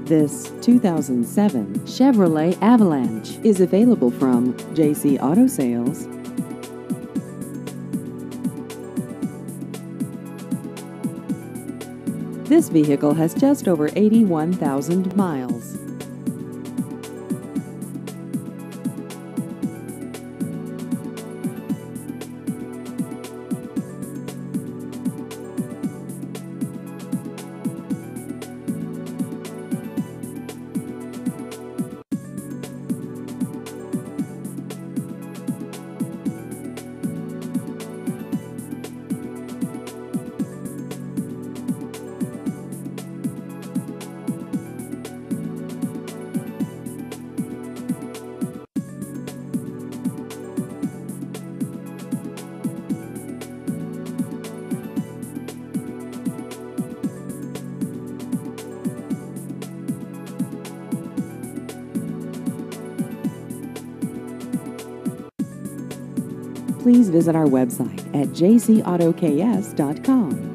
This 2007 Chevrolet Avalanche is available from JC Auto Sales. This vehicle has just over 81,000 miles. Please visit our website at jcautokS.com.